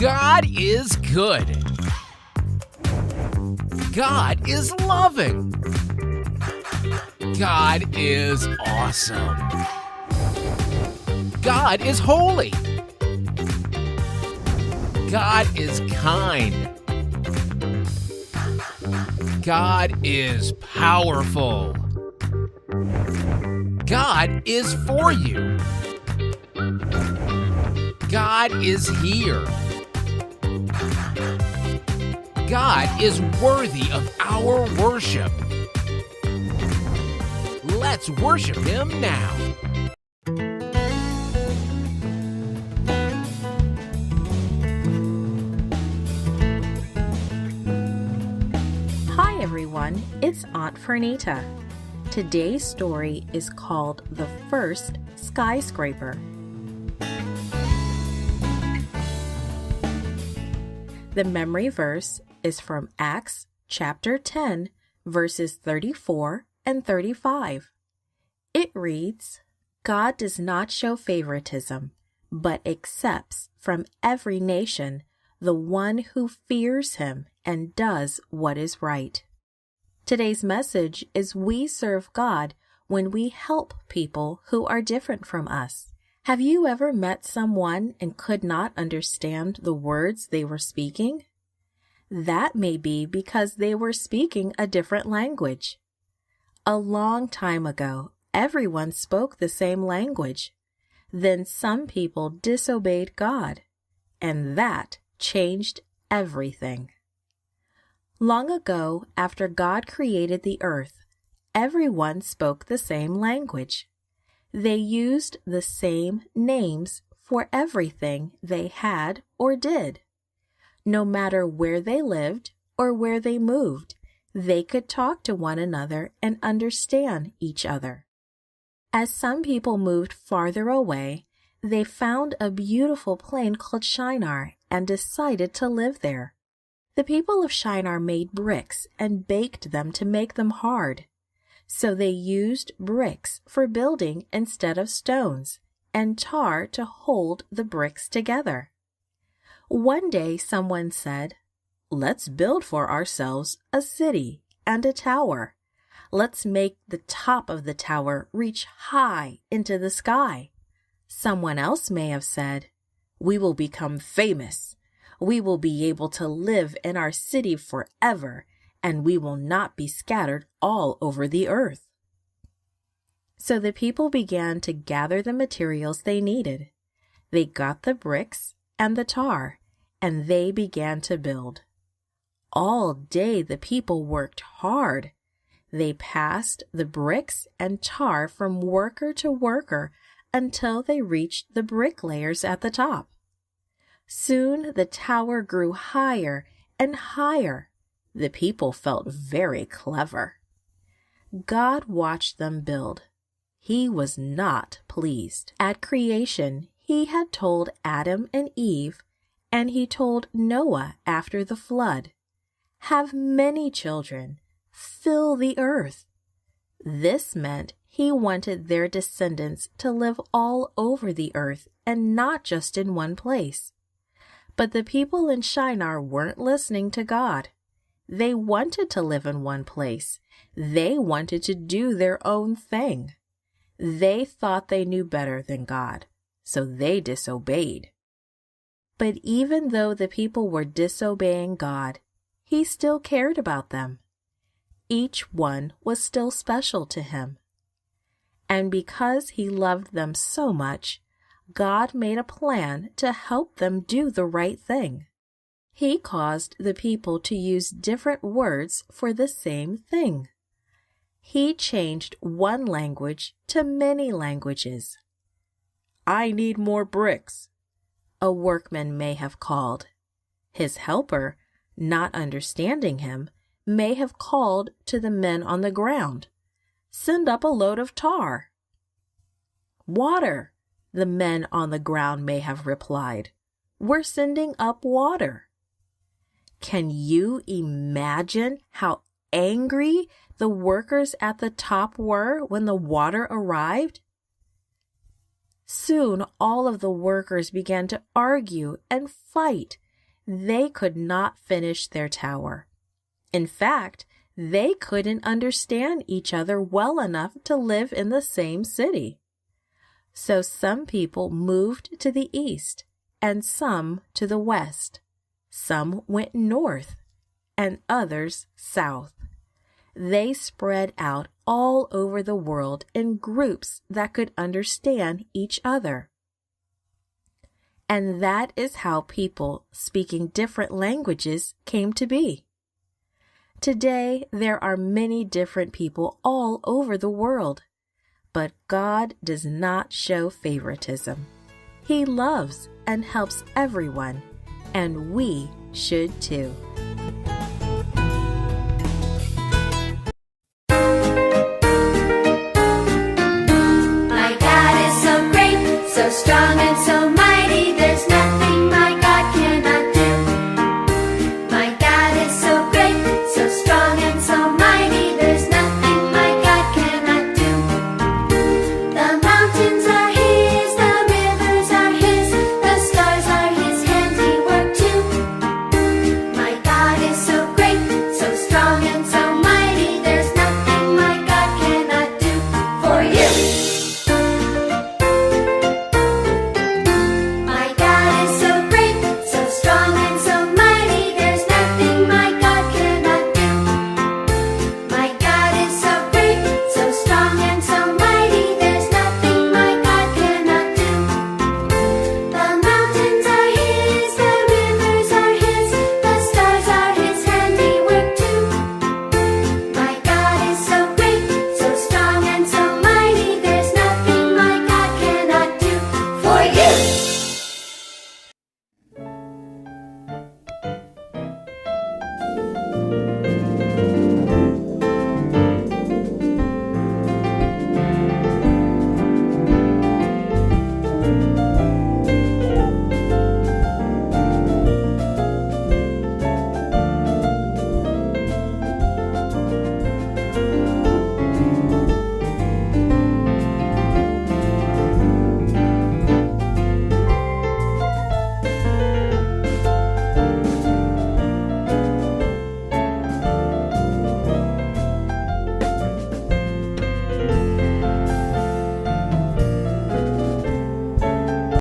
God is good. God is loving. God is awesome. God is holy. God is kind. God is powerful. God is for you. God is here. God is worthy of our worship. Let's worship Him now. Hi everyone, it's Aunt Fernita. Today's story is called The First Skyscraper. The memory verse is from Acts chapter 10, verses 34 and 35. It reads, God does not show favoritism, but accepts from every nation the one who fears Him and does what is right. Today's message is we serve God when we help people who are different from us. Have you ever met someone and could not understand the words they were speaking? That may be because they were speaking a different language. A long time ago, everyone spoke the same language. Then some people disobeyed God, and that changed everything. Long ago, after God created the earth, everyone spoke the same language. They used the same names for everything they had or did. No matter where they lived or where they moved, they could talk to one another and understand each other. As some people moved farther away, they found a beautiful plain called Shinar and decided to live there. The people of Shinar made bricks and baked them to make them hard. So they used bricks for building instead of stones, and tar to hold the bricks together. One day someone said, "Let's build for ourselves a city and a tower. Let's make the top of the tower reach high into the sky." Someone else may have said, "We will become famous. We will be able to live in our city forever, and we will not be scattered all over the earth." So the people began to gather the materials they needed. They got the bricks and the tar, and they began to build. All day the people worked hard. They passed the bricks and tar from worker to worker until they reached the bricklayers at the top. Soon the tower grew higher and higher. The people felt very clever. God watched them build. He was not pleased. At creation, He had told Adam and Eve, and He told Noah after the flood, "Have many children, fill the earth." This meant He wanted their descendants to live all over the earth and not just in one place. But the people in Shinar weren't listening to God. They wanted to live in one place. They wanted to do their own thing. They thought they knew better than God, so they disobeyed. But even though the people were disobeying God, He still cared about them. Each one was still special to Him. And because He loved them so much, God made a plan to help them do the right thing. He caused the people to use different words for the same thing. He changed one language to many languages. "I need more bricks," a workman may have called. His helper, not understanding him, may have called to the men on the ground, "Send up a load of tar." "Water," the men on the ground may have replied. "We're sending up water." Can you imagine how angry the workers at the top were when the water arrived? Soon all of the workers began to argue and fight they could not finish their tower. In fact, they couldn't understand each other well enough to live in the same city. So some people moved to the east and some to the west. Some went north and others south. They spread out all over the world in groups that could understand each other. And that is how people speaking different languages came to be. Today, there are many different people all over the world, but God does not show favoritism. He loves and helps everyone, and we should too.